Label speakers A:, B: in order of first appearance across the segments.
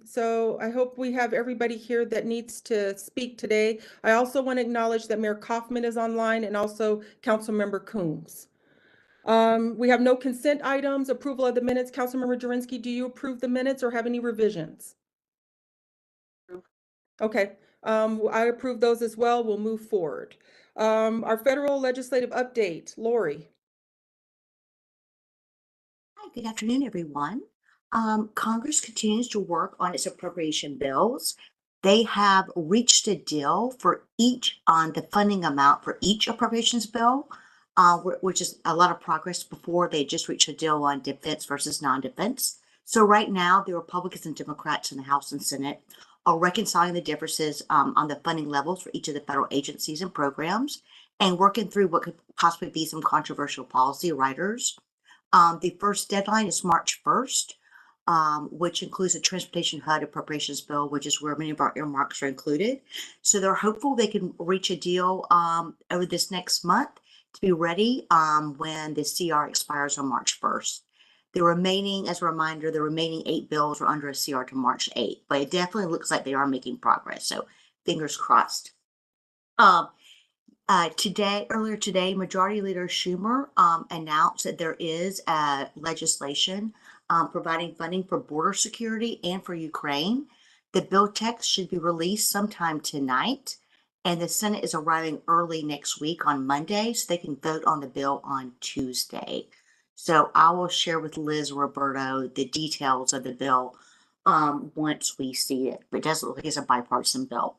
A: So I hope we have everybody here that needs to speak today. I also want to acknowledge that Mayor Kaufman is online and also Councilmember Coombs. We have no consent items, approval of the minutes. Councilmember Jurinsky, do you approve the minutes or have any revisions? Okay, I approve those as well. We'll move forward. Our federal legislative update, Lori.
B: Hi, good afternoon, everyone. Congress continues to work on its appropriation bills. They have reached a deal for each on the funding amount for each appropriations bill, which is a lot of progress. Before they just reached a deal on defense versus non-defense. So right now, the Republicans and Democrats in the House and Senate are reconciling the differences on the funding levels for each of the federal agencies and programs and working through what could possibly be some controversial policy riders. The first deadline is March 1st, which includes a transportation HUD appropriations bill, which is where many of our earmarks are included. So they're hopeful they can reach a deal over this next month to be ready when the CR expires on March 1st. The remaining, as a reminder, the remaining 8 bills are under a CR to March 8th, but it definitely looks like they are making progress. So fingers crossed. Earlier today, Majority Leader Schumer announced that there is legislation providing funding for border security and for Ukraine. The bill text should be released sometime tonight, and the Senate is arriving early next week on Monday, so they can vote on the bill on Tuesday. So I will share with Liz Roberto the details of the bill once we see it, but it does look like it's a bipartisan bill.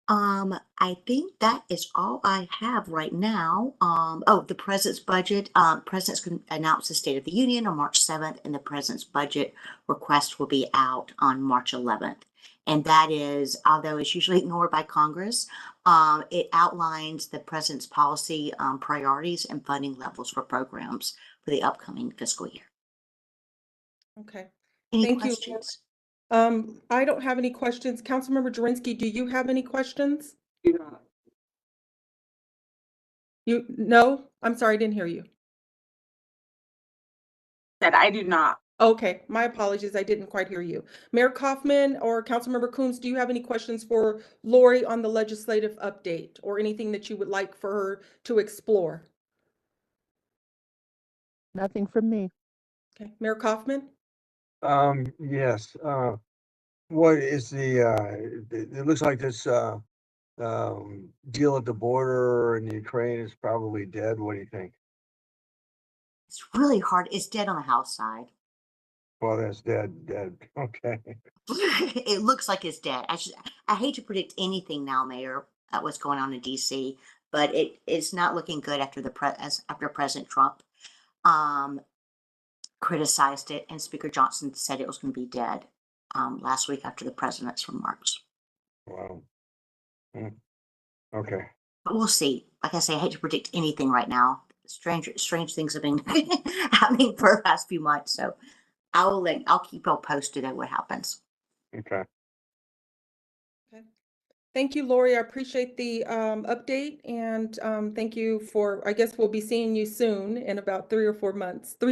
B: I think that is all I have right now. The president's budget. President's going to announce the State of the Union on March 7th, and the president's budget request will be out on March 11th. And that is, although it's usually ignored by Congress, it outlines the president's policy priorities and funding levels for programs for the upcoming fiscal year.
A: Okay.
B: Any
A: Thank
B: questions?
A: you. I don't have any questions. Councilmember Jurinsky, do you have any questions? No? I'm sorry, I didn't hear you.
C: That I do not.
A: Okay, my apologies. I didn't quite hear you. Mayor Kaufman or Councilmember Coombs, do you have any questions for Lori on the legislative update or anything that you would like for her to explore?
D: Nothing from me.
A: Okay, Mayor Kaufman?
E: Yes. What is it looks like this deal at the border in Ukraine is probably dead. What do you think?
B: It's really hard. It's dead on the House side.
E: Well, that's dead. Okay.
B: It looks like it's dead. I hate to predict anything now, Mayor, what's going on in DC, but it's not looking good after after President Trump criticized it, and Speaker Johnson said it was going to be dead last week after the president's remarks.
E: Wow. Okay.
B: But we'll see. Like I say, I hate to predict anything right now. Strange things have been happening for the past few months, so I'll keep y'all posted on what happens.
E: Okay.
A: Okay. Thank you, Lori. I appreciate the update, and thank you for, I guess we'll be seeing you soon in about 3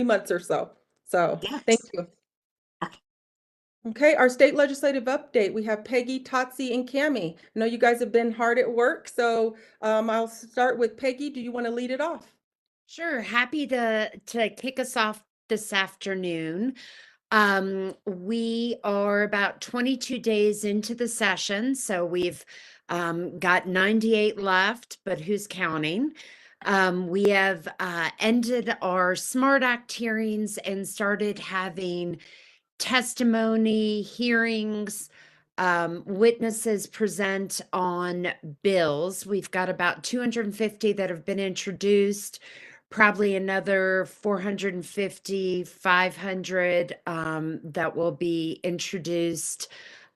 A: months or so. So
B: Yes.
A: thank you. Okay, our state legislative update. We have Peggy, Totsi, and Cammie. I know you guys have been hard at work, so I'll start with Peggy. Do you want to lead it off?
F: Sure, happy to kick us off this afternoon. We are about 22 days into the session, so we've got 98 left, but who's counting? We have ended our SMART Act hearings and started having testimony, hearings, witnesses present on bills. We've got about 250 that have been introduced, probably another 450, 500 that will be introduced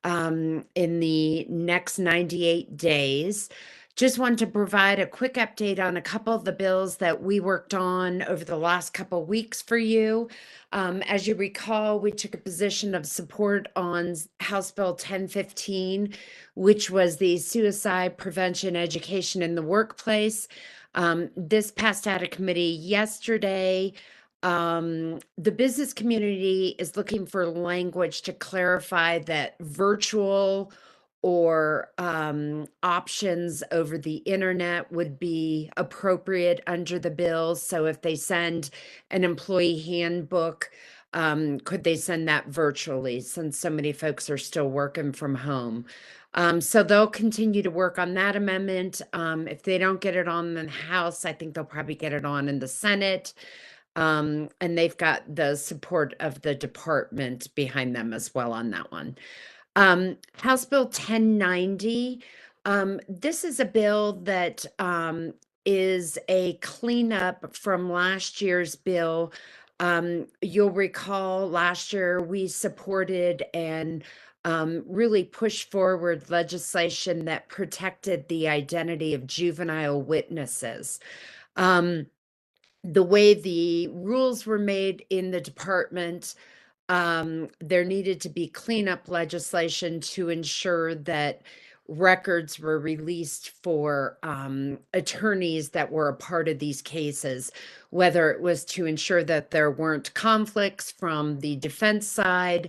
F: in the next 98 days. Just wanted to provide a quick update on a couple of the bills that we worked on over the last couple of weeks for you. As you recall, we took a position of support on House Bill 1015, which was the suicide prevention education in the workplace. This passed out of committee yesterday. The business community is looking for language to clarify that virtual or options over the internet would be appropriate under the bill. So if they send an employee handbook, could they send that virtually, since so many folks are still working from home? So they'll continue to work on that amendment. If they don't get it on the House, I think they'll probably get it on in the Senate. And they've got the support of the department behind them as well on that one. House Bill 1090. This is a bill that is a cleanup from last year's bill. You'll recall last year we supported and really pushed forward legislation that protected the identity of juvenile witnesses. The way the rules were made in the department, there needed to be cleanup legislation to ensure that records were released for attorneys that were a part of these cases, whether it was to ensure that there weren't conflicts from the defense side.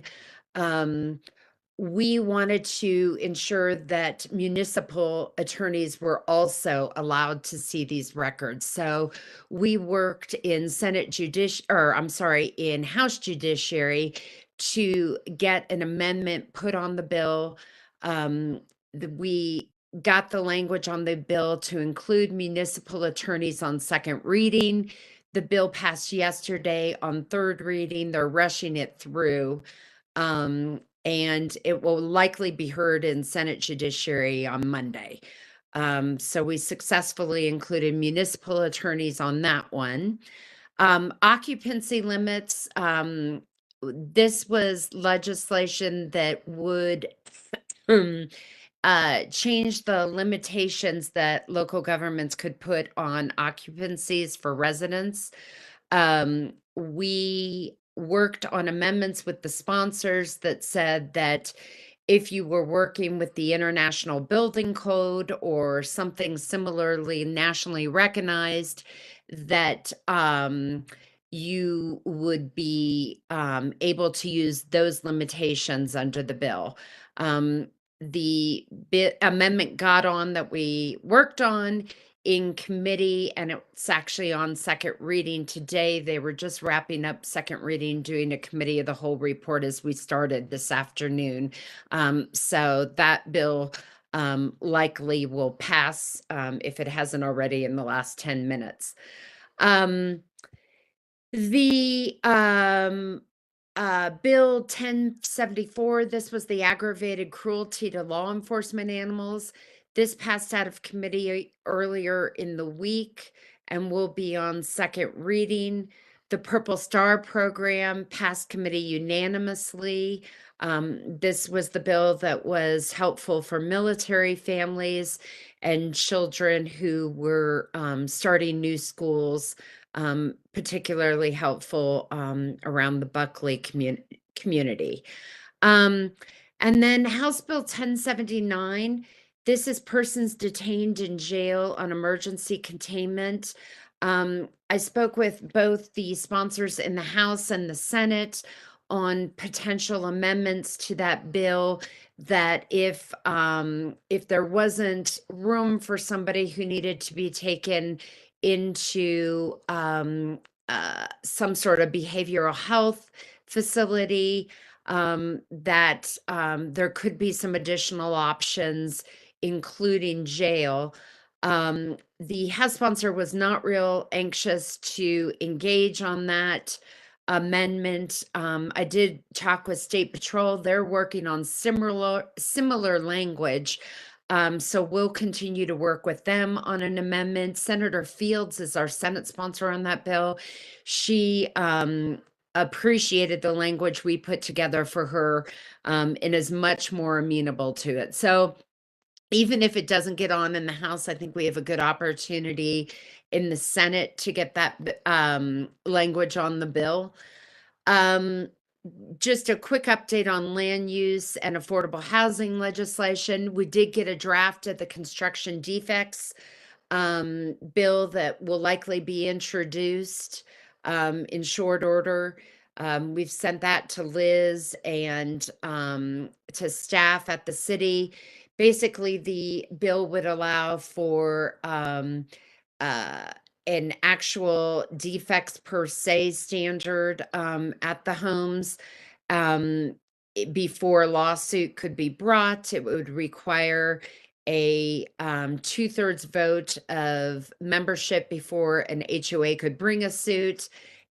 F: We wanted to ensure that municipal attorneys were also allowed to see these records. So we worked in in House Judiciary to get an amendment put on the bill. We got the language on the bill to include municipal attorneys on second reading. The bill passed yesterday on third reading. They're rushing it through. And it will likely be heard in Senate Judiciary on Monday. So we successfully included municipal attorneys on that one. Occupancy limits. This was legislation that would change the limitations that local governments could put on occupancies for residents. We worked on amendments with the sponsors that said that if you were working with the International Building Code or something similarly nationally recognized, that you would be able to use those limitations under the bill. The amendment got on that we worked on in committee, and it's actually on second reading today. They were just wrapping up second reading, doing a committee of the whole report as we started this afternoon. So that bill likely will pass if it hasn't already in the last 10 minutes. Bill 1074, this was the aggravated cruelty to law enforcement animals. This passed out of committee earlier in the week and will be on second reading. The Purple Star program passed committee unanimously. This was the bill that was helpful for military families and children who were starting new schools, particularly helpful around the Buckley community. And then House Bill 1079, this is persons detained in jail on emergency containment. I spoke with both the sponsors in the House and the Senate on potential amendments to that bill, that if there wasn't room for somebody who needed to be taken into some sort of behavioral health facility, that there could be some additional options, including jail. The House sponsor was not real anxious to engage on that amendment. I did talk with State Patrol. They're working on similar language. So we'll continue to work with them on an amendment. Senator Fields is our Senate sponsor on that bill. She appreciated the language we put together for her and is much more amenable to it. So even if it doesn't get on in the House, I think we have a good opportunity in the Senate to get that language on the bill. Just a quick update on land use and affordable housing legislation. We did get a draft of the construction defects bill that will likely be introduced in short order. We've sent that to Liz and to staff at the city. Basically, the bill would allow for an actual defects per se standard at the homes. Before a lawsuit could be brought, it would require a 2/3 vote of membership before an HOA could bring a suit,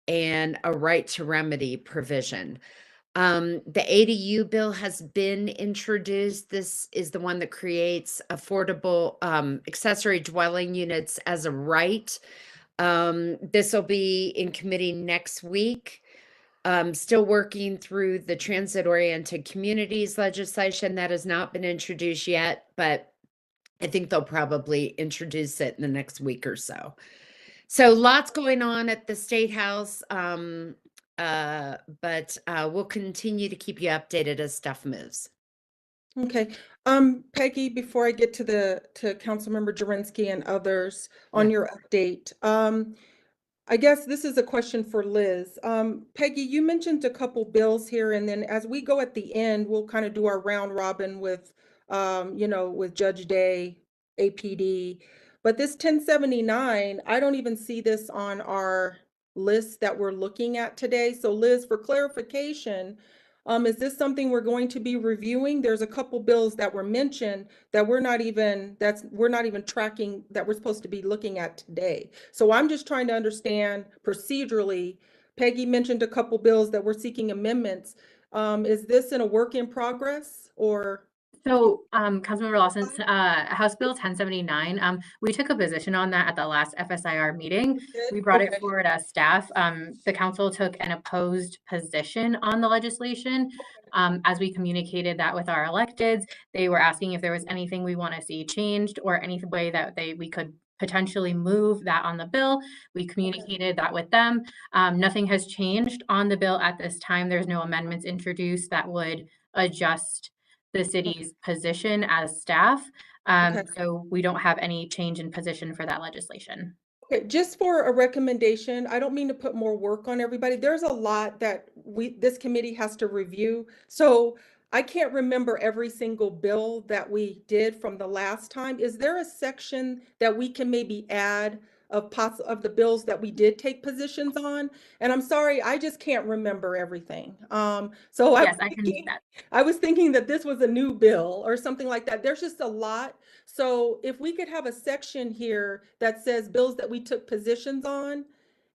F: and a right to remedy provision. The ADU bill has been introduced. This is the one that creates affordable accessory dwelling units as a right. This will be in committee next week. Still working through the transit-oriented communities legislation that has not been introduced yet, but I think they'll probably introduce it in the next week or so. So lots going on at the State House, but we'll continue to keep you updated as stuff moves.
A: Okay. Peggy, before I get to Councilmember Jurinsky and others on your update, I guess this is a question for Liz. Peggy, you mentioned a couple bills here, and then as we go at the end, we'll kind of do our round robin with, with Judge Day, APD. But this 1079, I don't even see this on our list that we're looking at today. So Liz, for clarification, is this something we're going to be reviewing? There's a couple bills that were mentioned that we're not even tracking, that we're supposed to be looking at today. So I'm just trying to understand procedurally. Peggy mentioned a couple bills that we're seeking amendments. Is this in a work in progress or?
C: So, Councilmember Lawson, House Bill 1079, we took a position on that at the last FSIR meeting. We brought it forward as staff. The council took an opposed position on the legislation. As we communicated that with our electeds, they were asking if there was anything we want to see changed or any way that we could potentially move that on the bill. We communicated that with them. Nothing has changed on the bill at this time. There's no amendments introduced that would adjust the city's position as staff. So we don't have any change in position for that legislation.
A: Okay, just for a recommendation, I don't mean to put more work on everybody. There's a lot that this committee has to review. So I can't remember every single bill that we did from the last time. Is there a section that we can maybe add of the bills that we did take positions on? And I'm sorry, I just can't remember everything. So
C: yes, I can do that.
A: I was thinking that this was a new bill or something like that. There's just a lot. So if we could have a section here that says bills that we took positions on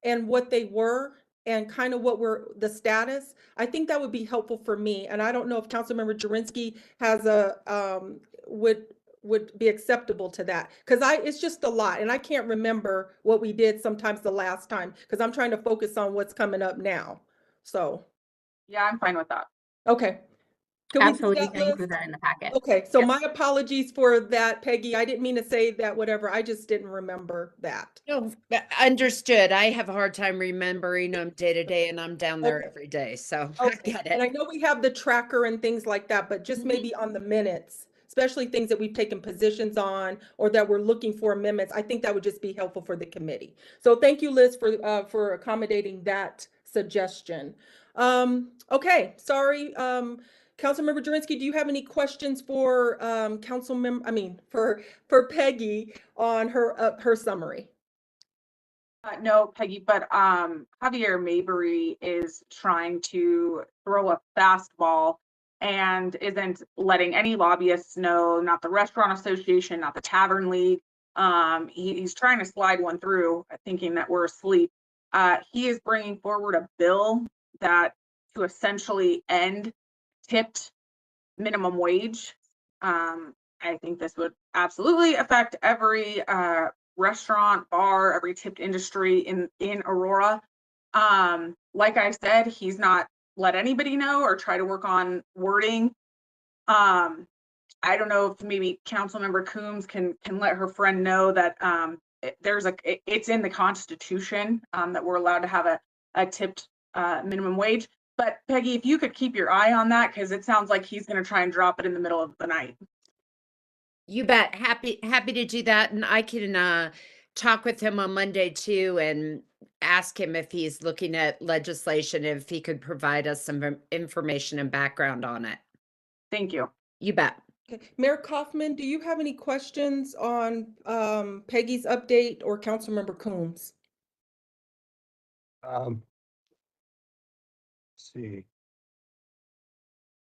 A: and what they were and kind of what were the status, I think that would be helpful for me. And I don't know if Councilmember Jurinsky has would be acceptable to that, because it's just a lot and I can't remember what we did sometimes the last time because I'm trying to focus on what's coming up now. So
D: yeah, I'm fine with that.
A: Okay. Can
C: Absolutely,
A: we
C: you can include that in the packet.
A: Okay, so
C: Yes.
A: my apologies for that, Peggy. I didn't mean to say that, whatever. I just didn't remember that.
F: No, understood. I have a hard time remembering them day to day, and I'm down there
A: Okay.
F: every day, so I
A: Okay.
F: get
A: And I
F: it.
A: know we have the tracker and things like that, but just maybe on the minutes, especially things that we've taken positions on or that we're looking for amendments, I think that would just be helpful for the committee. So thank you, Liz, for accommodating that suggestion. Okay, sorry. Councilmember Jurinsky, do you have any questions for for Peggy on her summary?
D: No, Peggy, but Javier Mabry is trying to throw a fastball and isn't letting any lobbyists know, not the Restaurant Association, not the Tavern League. He's trying to slide one through, thinking that we're asleep. He is bringing forward a bill that to essentially end tipped minimum wage. I think this would absolutely affect every restaurant, bar, every tipped industry in Aurora. Like I said, he's not let anybody know or try to work on wording. I don't know if maybe Councilmember Coombs can let her friend know that it's in the Constitution that we're allowed to have a tipped minimum wage. But Peggy, if you could keep your eye on that, because it sounds like he's going to try and drop it in the middle of the night.
F: You bet. Happy to do that, and I can talk with him on Monday too, and ask him if he's looking at legislation, if he could provide us some information and background on it.
D: Thank you.
F: You bet.
A: Okay. Mayor Kaufman, do you have any questions on Peggy's update or Councilmember Coombs?
E: Let's see.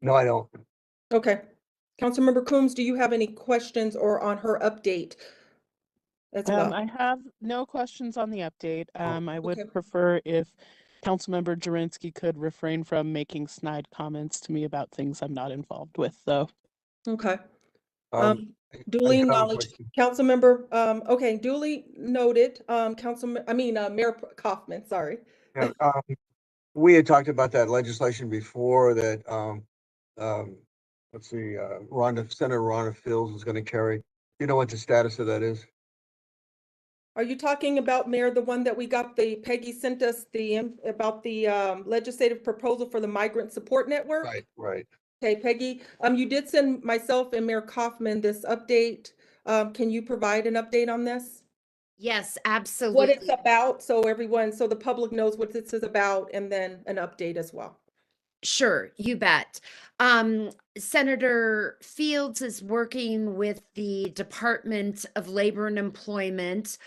E: No, I don't.
A: Okay. Councilmember Coombs, do you have any questions or on her update as well?
G: I have no questions on the update. I would
A: okay.
G: prefer if Councilmember Jurinsky could refrain from making snide comments to me about things I'm not involved with, though.
A: Okay.
E: I
A: Duly
E: do have a
A: acknowledged.
E: question.
A: Councilmember, okay, duly noted. Mayor Kaufman, sorry.
E: Yeah, we had talked about that legislation before that, let's see, Senator Rhonda Fields was gonna carry. You know what the status of that is?
A: Are you talking about, Mayor, the one that we got, Peggy sent us about the legislative proposal for the Migrant Support Network?
E: Right.
A: Okay, Peggy, you did send myself and Mayor Kaufman this update. Can you provide an update on this?
F: Yes,
A: What
F: absolutely.
A: it's about, so the public knows what this is about, and then an update as well.
F: Sure, you bet. Senator Fields is working with the Department of Labor and Employment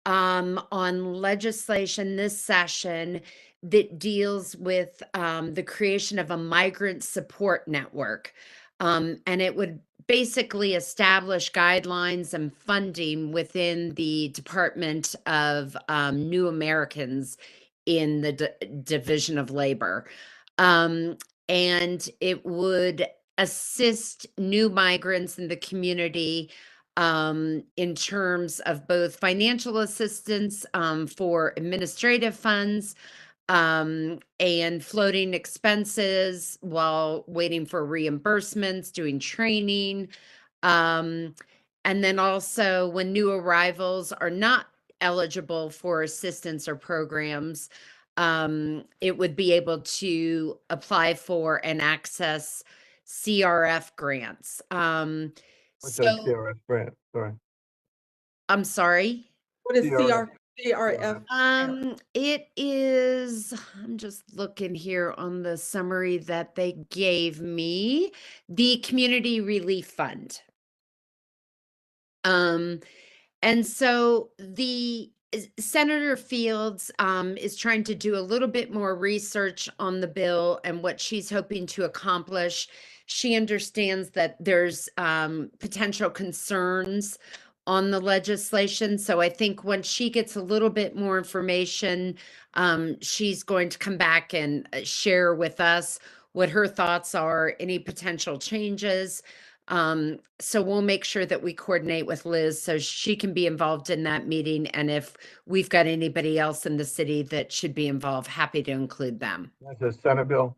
F: on legislation this session that deals with the creation of a migrant support network. And it would basically establish guidelines and funding within the Department of New Americans in the Division of Labor. And it would assist new migrants in the community in terms of both financial assistance for administrative funds and floating expenses while waiting for reimbursements, doing training. And then also when new arrivals are not eligible for assistance or programs, it would be able to apply for and access CRF grants.
E: What's that
F: So
E: CRF grant? Sorry.
F: I'm sorry.
A: What is
E: CRF.
A: CRF?
F: It is, I'm just looking here on the summary that they gave me, the Community Relief Fund. And so the Senator Fields is trying to do a little bit more research on the bill and what she's hoping to accomplish. She understands that there's potential concerns on the legislation. So I think once she gets a little bit more information, she's going to come back and share with us what her thoughts are, any potential changes. So we'll make sure that we coordinate with Liz so she can be involved in that meeting. And if we've got anybody else in the city that should be involved, happy to include them.
E: That's a Senate bill.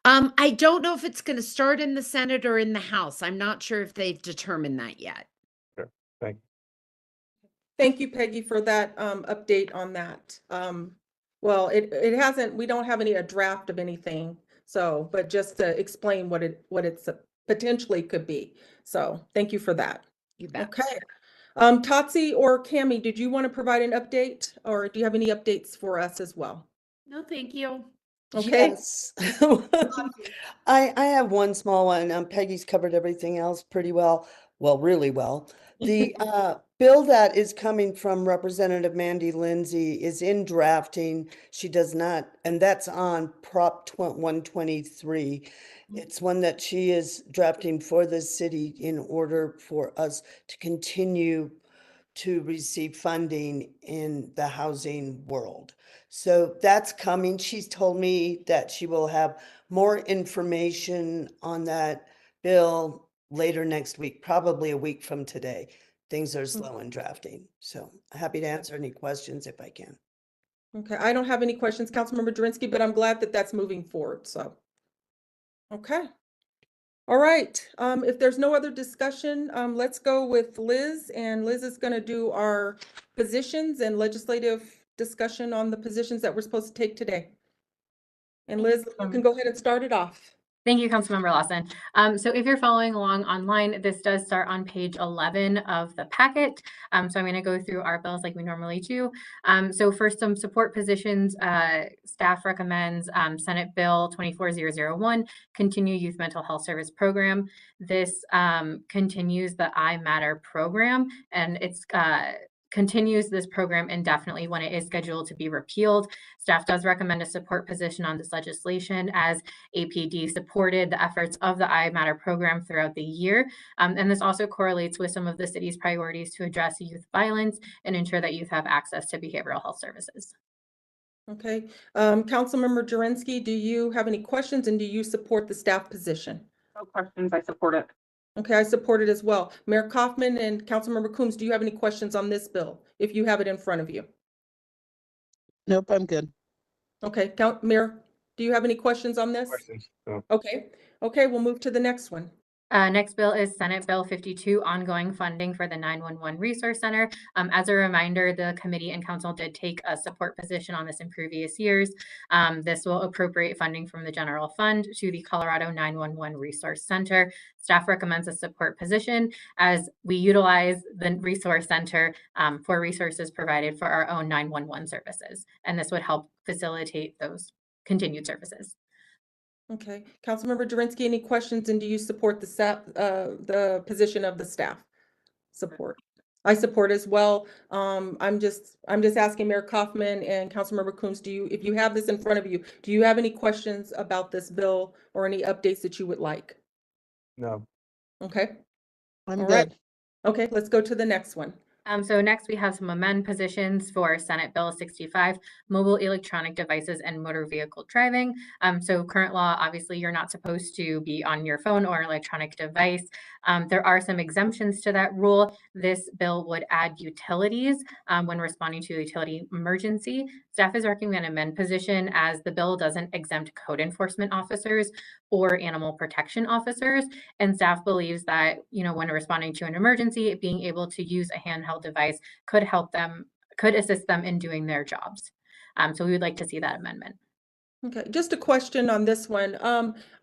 F: I don't know if it's going to start in the Senate or in the House. I'm not sure if they've determined that yet.
E: Sure. Thank you.
A: Thank you, Peggy, for that update on that. Well, it hasn't, we don't have a draft of anything. So, but just to explain what it's potentially could be. So thank you for that.
F: You bet.
A: Okay. Tatsi or Cami, did you want to provide an update or do you have any updates for us as well?
F: No, thank you.
A: Okay.
H: Yes. I have one small one. Peggy's covered everything else pretty well. Well, really well. The bill that is coming from Representative Mandy Lindsay is in drafting. She does not, and that's on Prop 123. It's one that she is drafting for the city in order for us to continue to receive funding in the housing world. So that's coming. She's told me that she will have more information on that bill later next week, probably a week from today. Things are slow in drafting. So happy to answer any questions if I can.
A: Okay, I don't have any questions, Councilmember Jurinsky, but I'm glad that that's moving forward, so. Okay. All right, if there's no other discussion, let's go with Liz, and Liz is gonna do our positions and legislative discussion on the positions that we're supposed to take today. And Liz, you can go ahead and start it off.
C: Thank you, Councilmember Lawson. So if you're following along online, this does start on page 11 of the packet. So I'm going to go through our bills like we normally do. So for some support positions, staff recommends Senate Bill 24001, Continue Youth Mental Health Service Program. This continues the I Matter program, and it's continues this program indefinitely when it is scheduled to be repealed. Staff does recommend a support position on this legislation, as APD supported the efforts of the I Matter program throughout the year. And this also correlates with some of the city's priorities to address youth violence and ensure that youth have access to behavioral health services.
A: Okay, Councilmember Jurinsky, do you have any questions and do you support the staff position?
D: No questions, I support it.
A: Okay, I support it as well. Mayor Kaufman and Councilmember Coombs, do you have any questions on this bill, if you have it in front of you?
G: Nope, I'm good.
A: Okay, Mayor, do you have any questions on this?
E: Questions? No.
A: Okay, we'll move to the next one.
C: Next bill is Senate Bill 52, ongoing funding for the 911 Resource Center. As a reminder, the committee and council did take a support position on this in previous years. This will appropriate funding from the general fund to the Colorado 911 Resource Center. Staff recommends a support position as we utilize the Resource Center for resources provided for our own 911 services. And this would help facilitate those continued services.
A: Okay, Councilmember Jurinsky, any questions, and do you support the position of the staff? Support. I support as well. I'm just asking Mayor Kaufman and Councilmember Coombs, if you have this in front of you, do you have any questions about this bill or any updates that you would like?
E: No.
A: Okay.
G: I'm
A: All
G: good.
A: right. Okay, let's go to the next one.
C: So next we have some amend positions for Senate Bill 65, mobile electronic devices and motor vehicle driving. So current law, obviously you're not supposed to be on your phone or electronic device. There are some exemptions to that rule. This bill would add utilities when responding to a utility emergency. Staff is recommending an amend position as the bill doesn't exempt code enforcement officers or animal protection officers. And staff believes that, when responding to an emergency, being able to use a handheld device could assist them in doing their jobs. So we would like to see that amendment.
A: Okay, just a question on this one.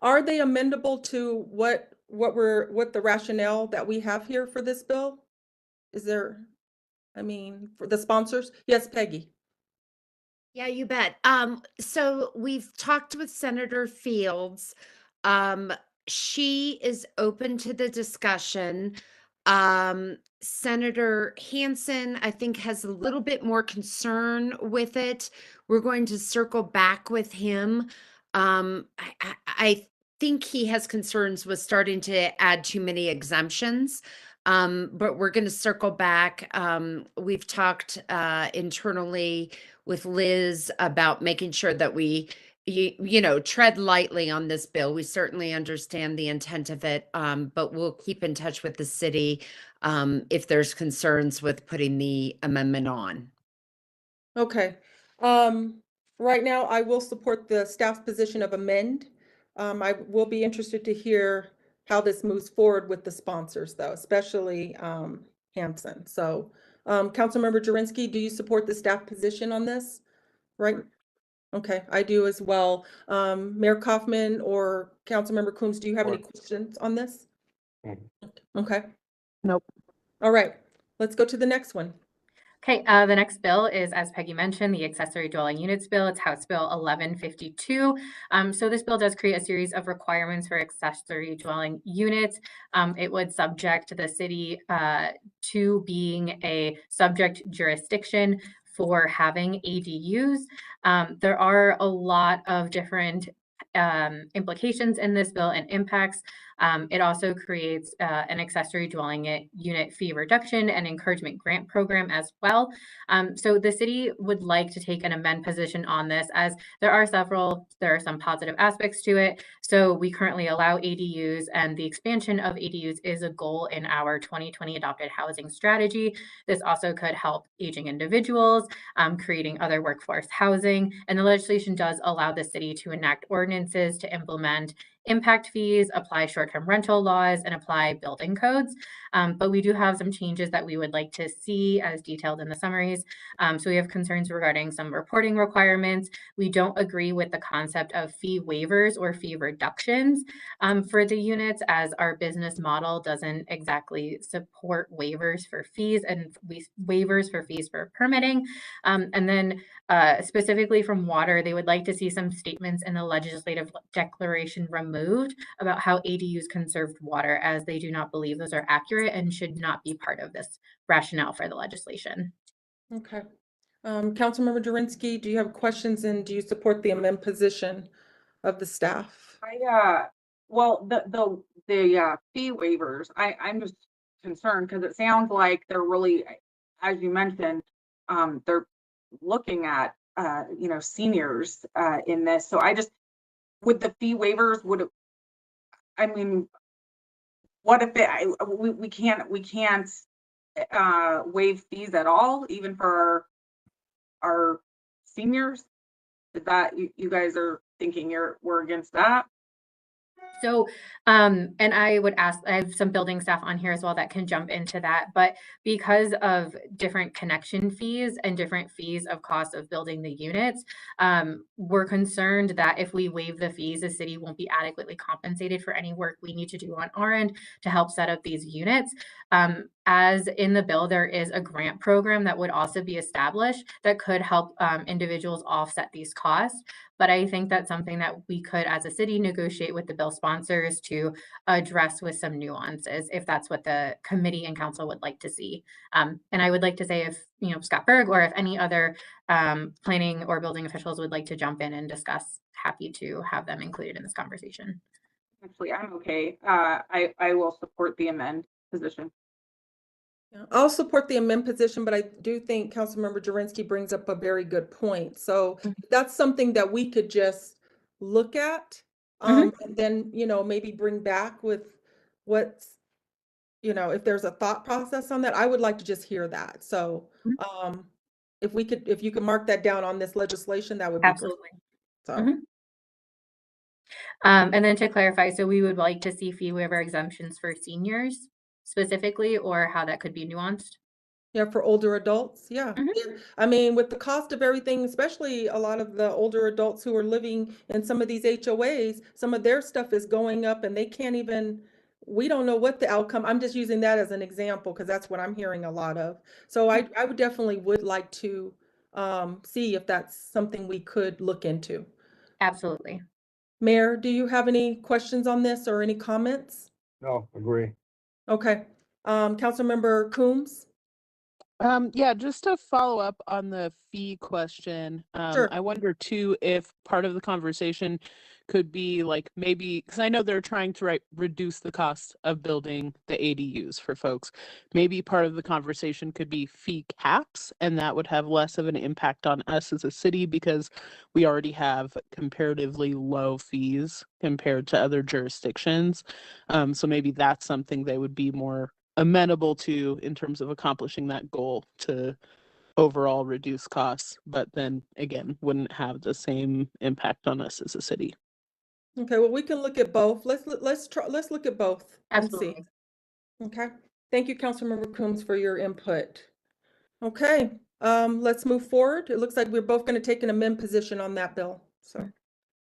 A: Are they amendable to what the rationale that we have here for this bill? Is there, for the sponsors? Yes, Peggy.
F: Yeah, you bet. So we've talked with Senator Fields. She is open to the discussion. Senator Hansen, I think, has a little bit more concern with it. We're going to circle back with him. I think he has concerns with starting to add too many exemptions. But we're going to circle back. We've talked internally with Liz about making sure that we tread lightly on this bill. We certainly understand the intent of it, but we'll keep in touch with the city if there's concerns with putting the amendment on.
A: Okay. Right now, I will support the staff's position of amend. I will be interested to hear how this moves forward with the sponsors, though, especially Hansen. So, Councilmember Jurinsky, do you support the staff position on this? Right? Okay, I do as well. Mayor Kaufman or Councilmember Coombs, do you have any questions on this? Okay.
G: Nope.
A: All right, let's go to the next one.
C: Okay, the next bill is, as Peggy mentioned, the Accessory Dwelling Units Bill. It's House Bill 1152. So this bill does create a series of requirements for accessory dwelling units. It would subject the city to being a subject jurisdiction for having ADUs. There are a lot of different implications in this bill and impacts. It also creates an accessory dwelling unit fee reduction and encouragement grant program as well. So the city would like to take an amend position on this, as there are some positive aspects to it. So we currently allow ADUs, and the expansion of ADUs is a goal in our 2020 adopted housing strategy. This also could help aging individuals, creating other workforce housing, and the legislation does allow the city to enact ordinances to implement impact fees, apply short-term rental laws, and apply building codes. But we do have some changes that we would like to see as detailed in the summaries. So we have concerns regarding some reporting requirements. We don't agree with the concept of fee waivers or fee reductions for the units, as our business model doesn't exactly support waivers for fees and waivers for fees for permitting. And then specifically from water, they would like to see some statements in the legislative declaration removed about how ADUs conserved water, as they do not believe those are accurate and should not be part of this rationale for the legislation.
A: Okay. Councilmember Jurinsky, do you have questions and do you support the amendment position of the staff?
D: Well, the fee waivers, I'm just concerned because it sounds like they're really, as you mentioned, they're looking at seniors in this. So with the fee waivers, what if we can't waive fees at all, even for our seniors? Is that you guys are thinking we're against that?
C: So, and I would ask, I have some building staff on here as well that can jump into that, but because of different connection fees and different fees of cost of building the units, we're concerned that if we waive the fees, the city won't be adequately compensated for any work we need to do on our end to help set up these units. As in the bill, there is a grant program that would also be established that could help individuals offset these costs. But I think that's something that we could, as a city, negotiate with the bill sponsors to address with some nuances, if that's what the committee and council would like to see. And I would like to say, if Scott Berg or if any other planning or building officials would like to jump in and discuss, happy to have them included in this conversation.
D: Actually, I'm okay. I will support the amend position.
A: Yeah, I'll support the amend position, but I do think Councilmember Jurinsky brings up a very good point. So that's something that we could just look at, and then, maybe bring back with what's, if there's a thought process on that. I would like to just hear that. So if you could mark that down on this legislation, that would be
C: Absolutely.
A: great. So.
C: And then to clarify, so we would like to see fee waiver exemptions for seniors specifically, or how that could be nuanced?
A: Yeah, for older adults, yeah. I mean, with the cost of everything, especially a lot of the older adults who are living in some of these HOAs, some of their stuff is going up and they can't even, we don't know what the outcome, I'm just using that as an example because that's what I'm hearing a lot of. So I would definitely would like to see if that's something we could look into.
C: Absolutely.
A: Mayor, do you have any questions on this or any comments?
E: No, agree.
A: Okay. Councilmember Coombs?
G: Yeah, just to follow up on the fee question,
A: Sure.
G: I wonder too if part of the conversation could be like maybe, because I know they're trying to reduce the cost of building the ADUs for folks. Maybe part of the conversation could be fee caps, and that would have less of an impact on us as a city because we already have comparatively low fees compared to other jurisdictions. So maybe that's something they would be more amenable to in terms of accomplishing that goal to overall reduce costs, but then again wouldn't have the same impact on us as a city.
A: Okay, well, we can look at both. Let's look at both and see.
C: Absolutely.
A: Okay, thank you, Councilmember Coombs, for your input. Okay, let's move forward. It looks like we're both going to take an amend position on that bill. So.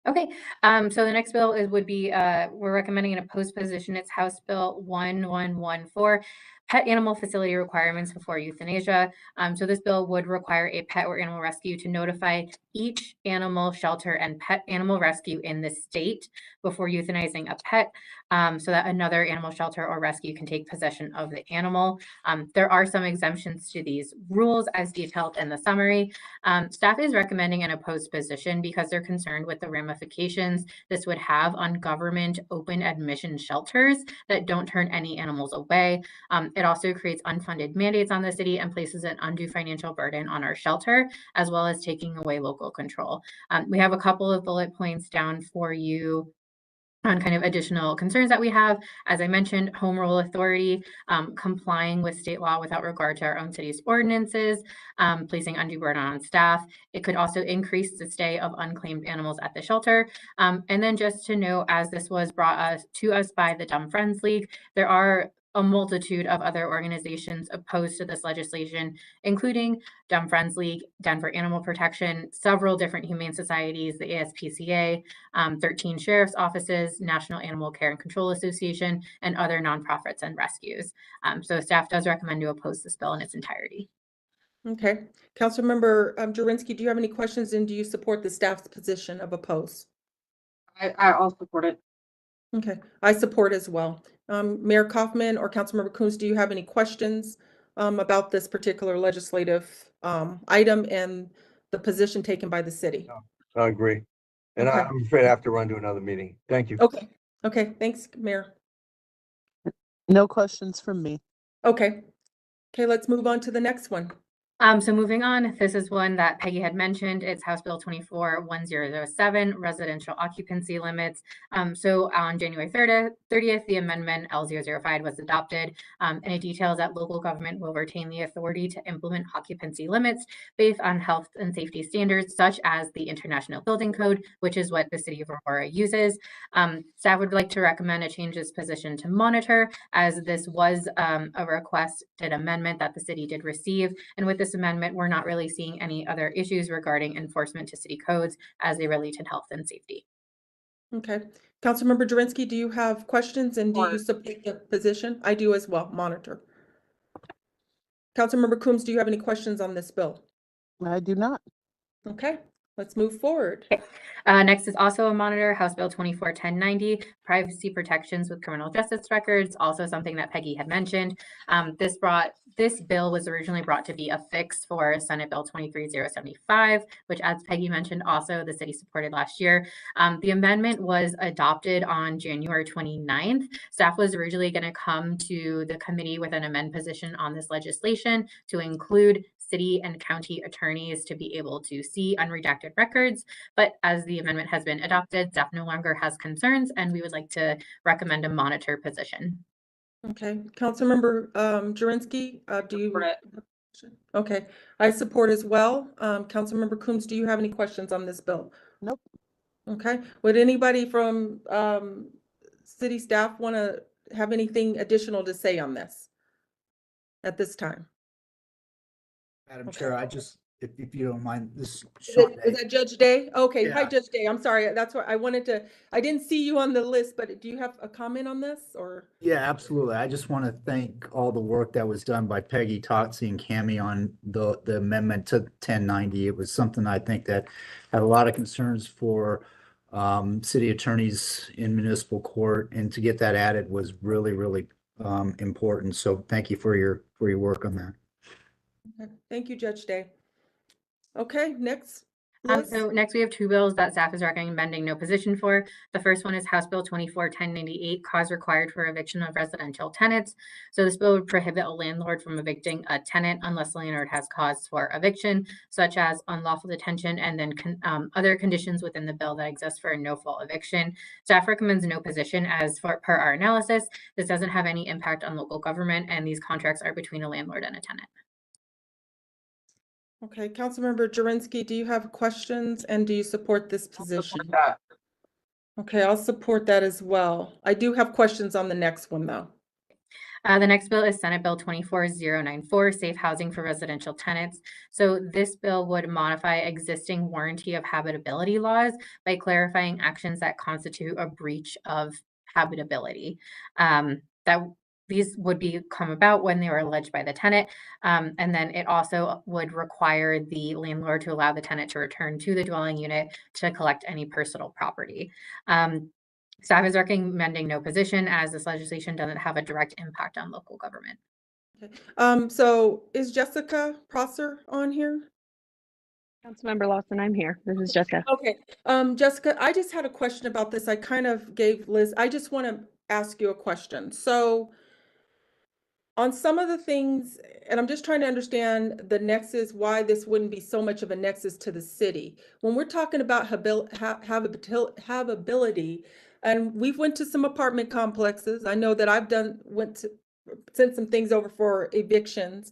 C: Okay, so the next bill would be, we're recommending an opposed position. It's House Bill 1114, pet animal facility requirements before euthanasia. So this bill would require a pet or animal rescue to notify each animal shelter and pet animal rescue in the state before euthanizing a pet, so that another animal shelter or rescue can take possession of the animal. There are some exemptions to these rules as detailed in the summary. Staff is recommending an opposed position because they're concerned with the ramifications this would have on government open admission shelters that don't turn any animals away. It also creates unfunded mandates on the city and places an undue financial burden on our shelter, as well as taking away local control. We have a couple of bullet points down for you on kind of additional concerns that we have. As I mentioned, home rule authority, complying with state law without regard to our own city's ordinances, placing undue burden on staff. It could also increase the stay of unclaimed animals at the shelter. And then just to know, as this was brought to us by the Dumb Friends League, there are a multitude of other organizations opposed to this legislation, including Dumb Friends League, Denver Animal Protection, several different humane societies, the ASPCA, 13 sheriff's offices, National Animal Care and Control Association, and other nonprofits and rescues. So staff does recommend to oppose this bill in its entirety.
A: Okay. Councilmember Jurinsky, do you have any questions, and do you support the staff's position of oppose?
D: I'll support it.
A: Okay, I support as well. Mayor Kaufman or Councilmember Coons, do you have any questions about this particular legislative item and the position taken by the city?
E: No, I agree. And
A: Okay.
E: I'm afraid I have to run to another meeting. Thank you.
A: Okay, okay, thanks, Mayor.
G: No questions from me.
A: Okay, let's move on to the next one.
C: So moving on, this is one that Peggy had mentioned. It's House Bill 24-1007, residential occupancy limits. So on January 30th, the amendment L005 was adopted, and it details that local government will retain the authority to implement occupancy limits based on health and safety standards, such as the International Building Code, which is what the city of Aurora uses. Staff would like to recommend a change this position to monitor, as this was a requested amendment that the city did receive. And with this amendment, we're not really seeing any other issues regarding enforcement to city codes as they relate to health and safety.
A: Okay, Councilmember Jurinsky, do you have questions, and do you support the position? I do as well, monitor. Councilmember Coombs, do you have any questions on this bill?
G: I do not.
A: Okay, let's move forward.
C: Okay. Next is also a monitor, House Bill 24-1090, privacy protections with criminal justice records, also something that Peggy had mentioned. This bill was originally brought to be a fix for Senate Bill 23075, which, as Peggy mentioned, also the city supported last year. The amendment was adopted on January 29th. Staff was originally going to come to the committee with an amend position on this legislation to include city and county attorneys to be able to see unredacted records. But as the amendment has been adopted, staff no longer has concerns, and we would like to recommend a monitor position.
A: Okay, Councilmember Jurinsky, do you?
D: Support it.
A: Okay, I support as well. Councilmember Coombs, do you have any questions on this bill?
G: Nope.
A: Okay, would anybody from city staff want to have anything additional to say on this at this time?
I: Madam
A: Okay.
I: Chair, if you don't mind, this
A: Is
I: Sean
A: that Judge Day? Okay, hi
I: Yeah.
A: Judge Day. I'm sorry. That's what I wanted to, I didn't see you on the list, but do you have a comment on this, or?
I: Yeah, absolutely. I just want to thank all the work that was done by Peggy, Totsi, and Cami on the amendment to 1090. It was something I think that had a lot of concerns for city attorneys in municipal court, and to get that added was really, really important. So thank you for your work on that.
A: Okay. Thank you, Judge Day. Okay, next.
C: So next we have two bills that staff is recommending no position for. The first one is House Bill 24-1098, cause required for eviction of residential tenants. So this bill would prohibit a landlord from evicting a tenant unless the landlord has cause for eviction, such as unlawful detention, and then other conditions within the bill that exist for a no-fault eviction. Staff recommends no position, as per our analysis, this doesn't have any impact on local government, and these contracts are between a landlord and a tenant.
A: Okay, Councilmember Jurinsky, do you have questions, and do you support this position?
D: That.
A: Okay, I'll support that as well. I do have questions on the next one, though.
C: The next bill is Senate Bill 24094, Safe Housing for Residential Tenants. So this bill would modify existing warranty of habitability laws by clarifying actions that constitute a breach of habitability. These would come about when they were alleged by the tenant. And then it also would require the landlord to allow the tenant to return to the dwelling unit to collect any personal property. Staff is recommending no position, as this legislation doesn't have a direct impact on local government.
A: Okay. So is Jessica Prosser on here?
J: Councilmember Lawson, I'm here. This is Jessica.
A: Okay. Jessica, I just had a question about this. I kind of gave Liz, I just want to ask you a question. So on some of the things, and I'm just trying to understand the nexus, why this wouldn't be so much of a nexus to the city. When we're talking about habitability, and we've went to some apartment complexes. I know that I've sent some things over for evictions.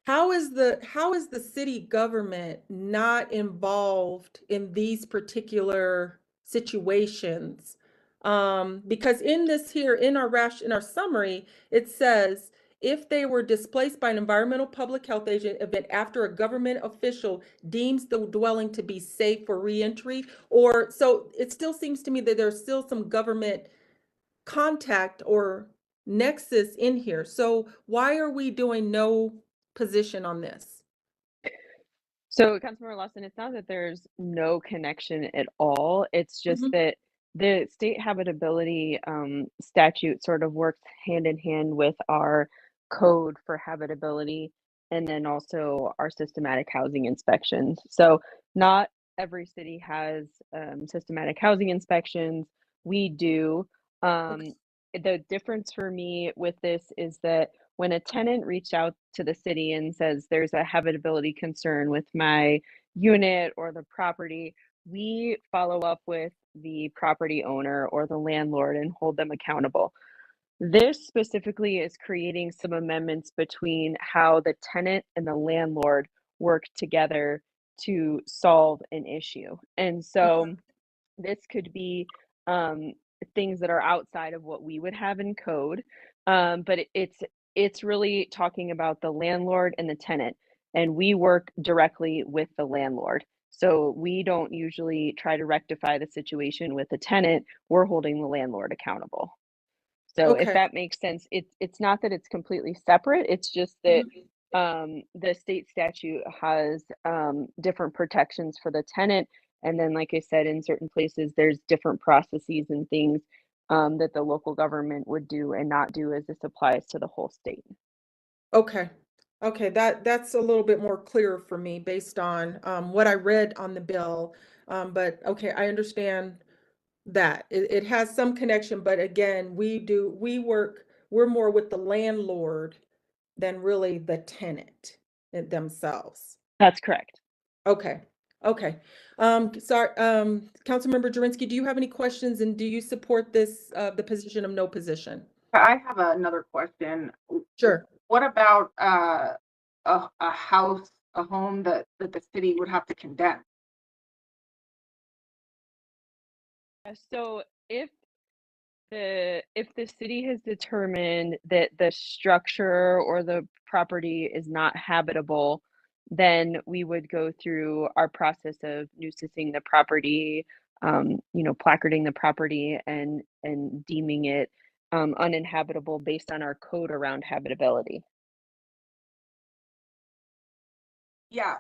A: How is the city government not involved in these particular situations? Because in this here, in our summary, it says, if they were displaced by an environmental public health agent event after a government official deems the dwelling to be safe for reentry, or, so it still seems to me that there's still some government contact or nexus in here. So why are we doing no position on this?
J: So, Councilmember Lawson, it's not that there's no connection at all. It's just
A: Mhm.
J: that the state habitability statute sort of works hand in hand with our code for habitability and then also our systematic housing inspections. So, not every city has systematic housing inspections. We do.
A: Okay.
J: The difference for me with this is that when a tenant reached out to the city and says there's a habitability concern with my unit or the property, we follow up with the property owner or the landlord and hold them accountable. This specifically is creating some amendments between how the tenant and the landlord work together to solve an issue. And
A: Okay.
J: so this could be things that are outside of what we would have in code, but it's really talking about the landlord and the tenant, and we work directly with the landlord. So we don't usually try to rectify the situation with the tenant. We're holding the landlord accountable. So if
A: Okay.
J: that makes sense, it's not that it's completely separate. It's just that
A: Mhm.
J: the state statute has different protections for the tenant. And then, like I said, in certain places, there's different processes and things that the local government would do and not do as this applies to the whole state.
A: Okay. Okay, that's a little bit more clear for me based on what I read on the bill. But okay, I understand that it has some connection, but again, we're more with the landlord than really the tenant themselves.
J: That's correct.
A: Okay, okay. Sorry, Councilmember Jurinsky, do you have any questions, and do you support this, the position of no position?
D: I have another question.
A: Sure.
D: What about a house, a home that the city would have to condemn?
J: So if the city has determined that the structure or the property is not habitable, then we would go through our process of nuisance the property, placarding the property and deeming it uninhabitable based on our code around habitability.
D: Yeah,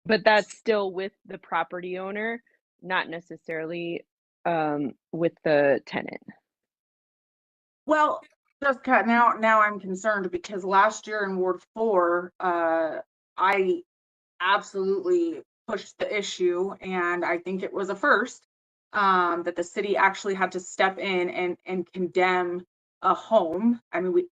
J: But that's still with the property owner, not necessarily with the tenant.
D: well, just cut now I'm concerned because last year in Ward 4, I absolutely pushed the issue, and I think it was a first, that the city actually had to step in and condemn a home. I mean, we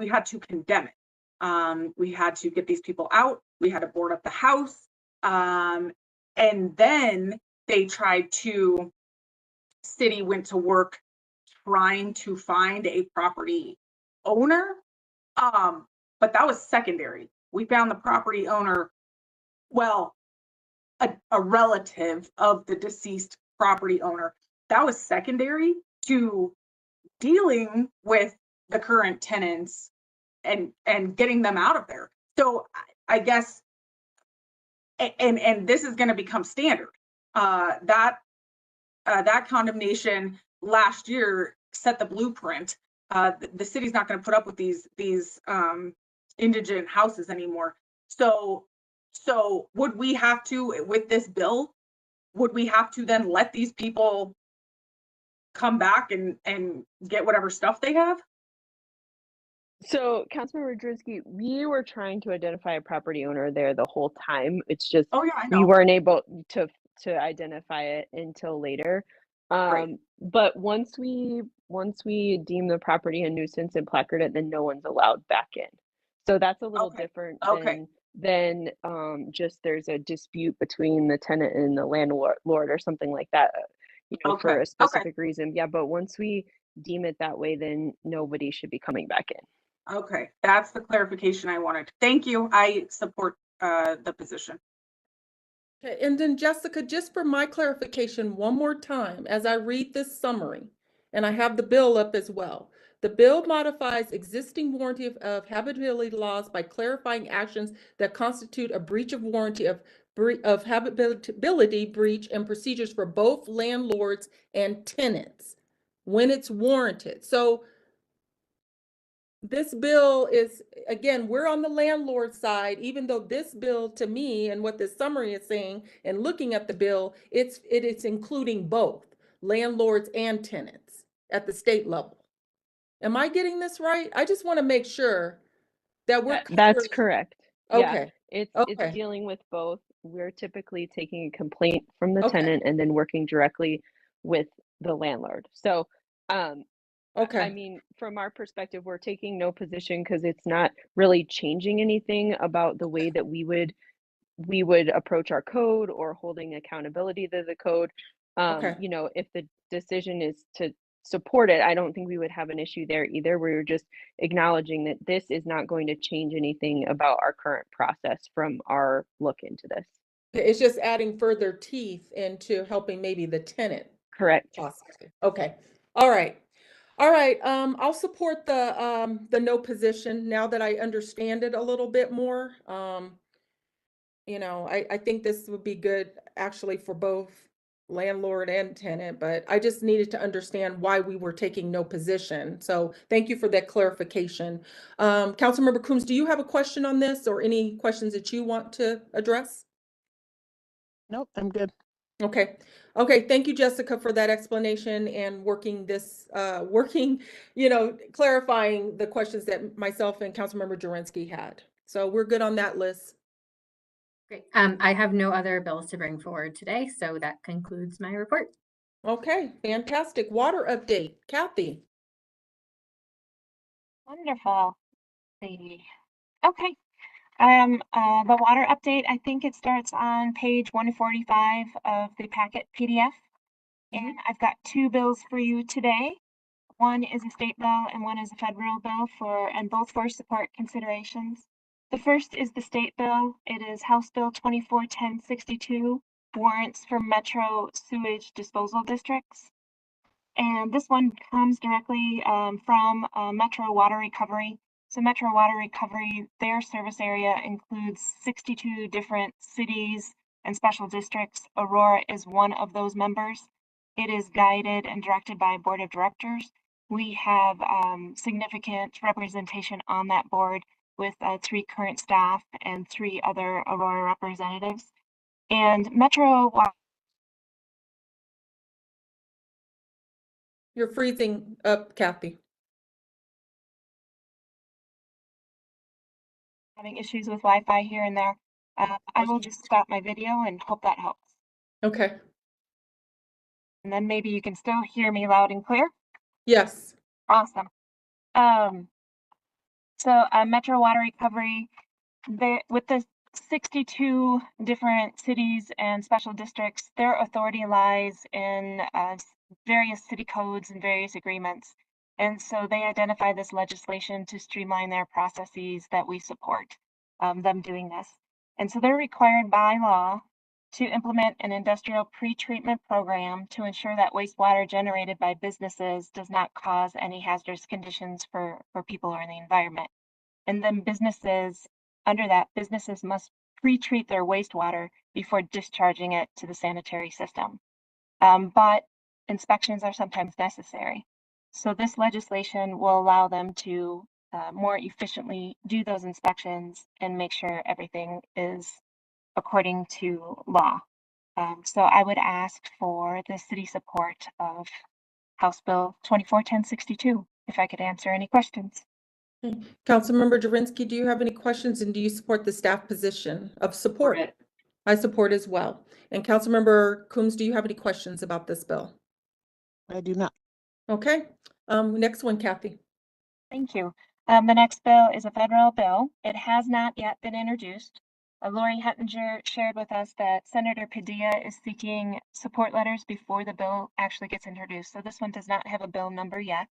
D: had to condemn it. We had to get these people out. We had to board up the house. And then they tried to, city went to work trying to find a property owner. Um, but that was secondary. We found the property owner, well, a relative of the deceased property owner. That was secondary to dealing with the current tenants and getting them out of there. So I guess, and this is going to become standard. That condemnation last year set the blueprint. The city's not going to put up with these indigent houses anymore. So would we have to, with this bill, would we have to then let these people come back and get whatever stuff they have?
J: So, Councilmember Jurinsky, we were trying to identify a property owner there the whole time. It's just
D: Oh yeah, I
J: we
D: know.
J: weren't able to identify it until later.
D: Right.
J: But once we deem the property a nuisance and placard it, then no one's allowed back in. So that's a little
D: Okay.
J: different
D: Okay.
J: than just there's a dispute between the tenant and the landlord or something like that. for
D: Okay, okay.
J: a specific reason. Yeah, but once we deem it that way, then nobody should be coming back in.
D: Okay, that's the clarification I wanted. Thank you. I support the position.
A: Okay, and then Jessica, just for my clarification, one more time, as I read this summary, and I have the bill up as well. The bill modifies existing warranty of habitability laws by clarifying actions that constitute a breach of warranty of habitability breach and procedures for both landlords and tenants when it's warranted. So this bill is, again, we're on the landlord side, even though this bill to me and what this summary is saying and looking at the bill, it is including both landlords and tenants at the state level. Am I getting this right? I just want to make sure that we're
J: That's
A: covered.
J: correct. Yeah,
A: Okay,
J: it's
A: okay,
J: dealing with both. We're typically taking a complaint from the
A: okay,
J: tenant and then working directly with the landlord. So, I
A: okay,
J: mean, from our perspective, we're taking no position because it's not really changing anything about the way that we would approach our code or holding accountability to the code.
A: okay.
J: You know, if the decision is to support it, I don't think we would have an issue there either. We're just acknowledging that this is not going to change anything about our current process from our look into this.
A: It's just adding further teeth into helping maybe the tenant.
J: Correct.
A: Possibly. Okay. All right. All right. I'll support the no position now that I understand it a little bit more. You know, I think this would be good actually for both landlord and tenant, but I just needed to understand why we were taking no position. So thank you for that clarification. Councilmember Coombs, do you have a question on this or any questions that you want to address?
G: Nope, I'm good.
A: Okay. Okay. Thank you, Jessica, for that explanation and working this, clarifying the questions that myself and Councilmember Jurinsky had. So we're good on that list.
C: Great. I have no other bills to bring forward today, so that concludes my report.
A: Okay, fantastic. Water update, Kathy.
K: Wonderful. See. Okay. The water update, I think it starts on page 145 of the packet PDF. And I've got two bills for you today. One is a state bill and one is a federal bill and both for support considerations. The first is the state bill. It is House Bill 241062, warrants for Metro Sewage Disposal Districts. And this one comes directly from Metro Water Recovery. So Metro Water Recovery, their service area includes 62 different cities and special districts. Aurora is one of those members. It is guided and directed by a board of directors. We have significant representation on that board with 3 current staff and 3 other Aurora representatives. And Metro Water.
A: You're freezing up, Kathy.
K: Having issues with Wi-Fi here and there. I will just stop my video and hope that helps.
A: Okay.
K: And then maybe you can still hear me loud and clear.
A: Yes.
K: Awesome. So Metro Water Recovery, with the 62 different cities and special districts, their authority lies in various city codes and various agreements. And so they identify this legislation to streamline their processes that we support them doing this. And so they're required by law to implement an industrial pretreatment program to ensure that wastewater generated by businesses does not cause any hazardous conditions for people or the environment. And then under that, businesses must pre-treat their wastewater before discharging it to the sanitary system. But inspections are sometimes necessary. So this legislation will allow them to more efficiently do those inspections and make sure everything is according to law. So I would ask for the city support of House Bill 241062, if I could answer any questions.
A: Councilmember Jurinsky, do you have any questions and do you support the staff position of support? I support as well. And Councilmember Coombs, do you have any questions about this bill?
G: I do not.
A: Okay. Next one, Kathy.
K: Thank you. The next bill is a federal bill. It has not yet been introduced. Lori Hettinger shared with us that Senator Padilla is seeking support letters before the bill actually gets introduced. So this one does not have a bill number yet.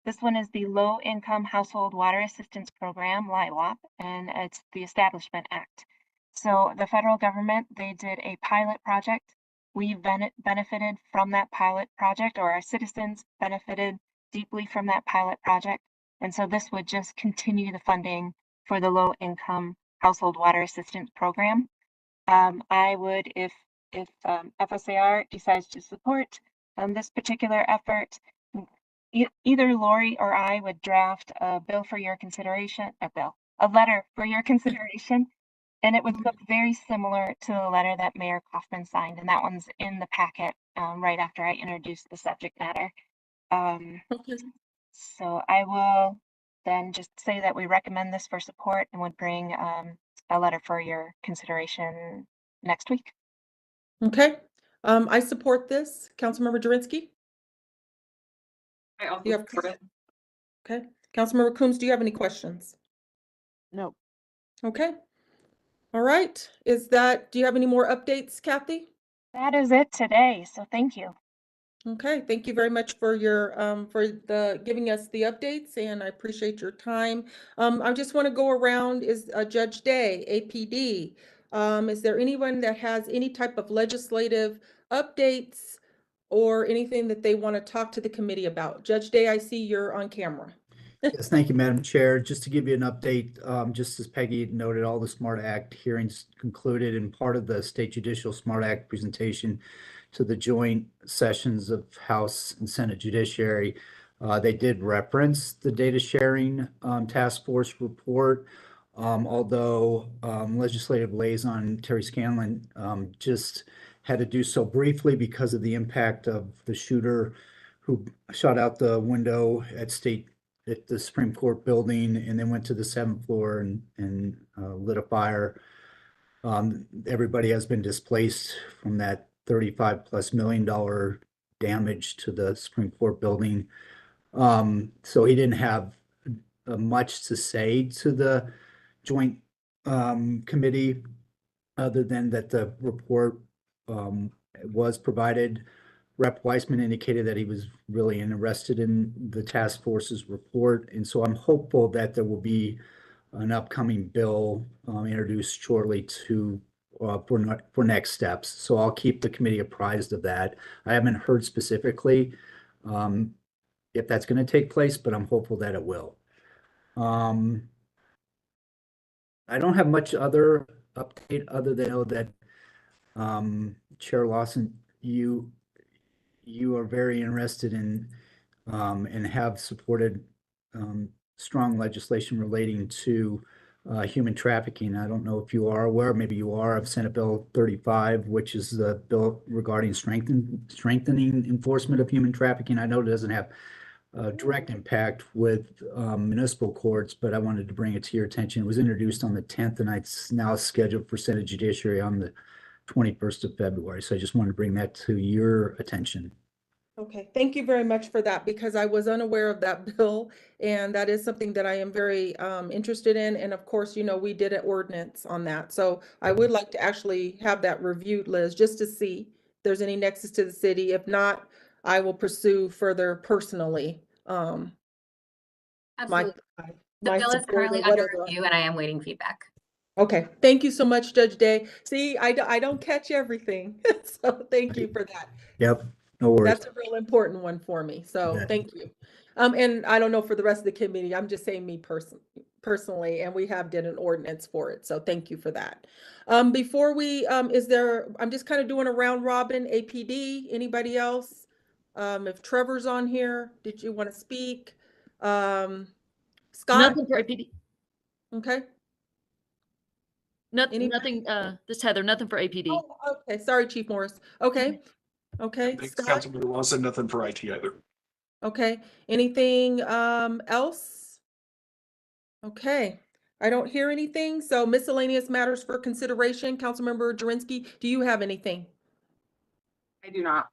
K: This one is the Low Income Household Water Assistance Program, LIWAP, and it's the Establishment Act. So the federal government, they did a pilot project. We benefited from that pilot project, or our citizens benefited deeply from that pilot project. And so this would just continue the funding for the Low Income Household Water Assistance Program. I would, if FSAR decides to support this particular effort, either Lori or I would draft a bill for your consideration, a letter for your consideration, and it would look very similar to the letter that Mayor Kaufman signed, and that one's in the packet right after I introduced the subject matter.
A: Okay.
K: So I will then just say that we recommend this for support and would bring a letter for your consideration next week.
A: Okay. I support this. Councilmember Jurinsky?
D: I also
A: You have,
D: support it.
A: okay. Councilmember Coombs, do you have any questions?
G: No.
A: Okay. All right. Do you have any more updates, Kathy?
K: That is it today, so thank you.
A: Okay, thank you very much for your giving us the updates, and I appreciate your time. I just want to go around, is Judge Day, APD. Is there anyone that has any type of legislative updates or anything that they want to talk to the committee about? Judge Day, I see you're on camera.
I: Yes, thank you, Madam Chair. Just to give you an update, just as Peggy noted, all the SMART Act hearings concluded, and part of the State Judicial SMART Act presentation to the joint sessions of House and Senate Judiciary, they did reference the data sharing task force report. Although Legislative Liaison Terry Scanlon just had to do so briefly because of the impact of the shooter who shot out the window at the Supreme Court building and then went to the 7th floor and lit a fire. Everybody has been displaced from that $35+ million damage to the Supreme Court building. So he didn't have much to say to the joint committee other than that the report was provided. Rep. Weissman indicated that he was really interested in the task force's report. And so I'm hopeful that there will be an upcoming bill introduced shortly for next steps. So I'll keep the committee apprised of that. I haven't heard specifically if that's going to take place, but I'm hopeful that it will. I don't have much other update other than know that Chair Lawson, you are very interested in and have supported strong legislation relating to human trafficking. I don't know if you are aware, maybe you are, of Senate Bill 35, which is the bill regarding strengthening enforcement of human trafficking. I know it doesn't have direct impact with municipal courts, but I wanted to bring it to your attention. It was introduced on the 10th, and it's now scheduled for Senate Judiciary on the 21st of February. So I just wanted to bring that to your attention.
A: Okay, thank you very much for that, because I was unaware of that bill, and that is something that I am very interested in. And of course, you know, we did an ordinance on that. So I would like to actually have that reviewed, Liz, just to see if there's any nexus to the city. If not, I will pursue further personally.
C: Absolutely.
A: My
C: The bill is
A: support or
C: currently under
A: whatever.
C: review and I am waiting feedback.
A: Okay, thank you so much, Judge Day. See, I don't catch everything, so thank you for that.
I: Yep, no worries.
A: That's a real important one for me, so
I: Yeah.
A: thank you. And I don't know for the rest of the committee, I'm just saying me personally, and we have did an ordinance for it, so thank you for that. Before we, I'm just kind of doing a round robin, APD, anybody else? If Trevor's on here, did you want to speak? Scott?
L: Nothing for APD.
A: Okay.
L: Nothing, this is Heather, nothing for APD.
A: Oh, okay, sorry, Chief Morris. Okay, okay.
M: Thanks,
A: Scott?
M: Councilmember Lawson. Nothing for IT either.
A: Okay, anything else? Okay, I don't hear anything, so miscellaneous matters for consideration. Councilmember Jurinsky, do you have anything?
D: I do not.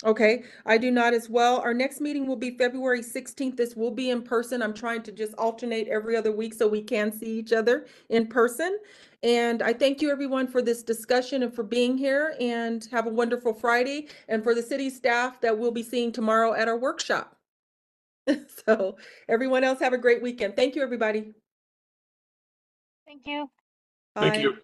A: Okay, I do not as well. Our next meeting will be February 16th. This will be in person. I'm trying to just alternate every other week so we can see each other in person. And I thank you everyone for this discussion and for being here, and have a wonderful Friday. And for the city staff that we'll be seeing tomorrow at our workshop. So everyone else have a great weekend. Thank you, everybody.
K: Thank you.
M: Thank
A: Bye.
M: you.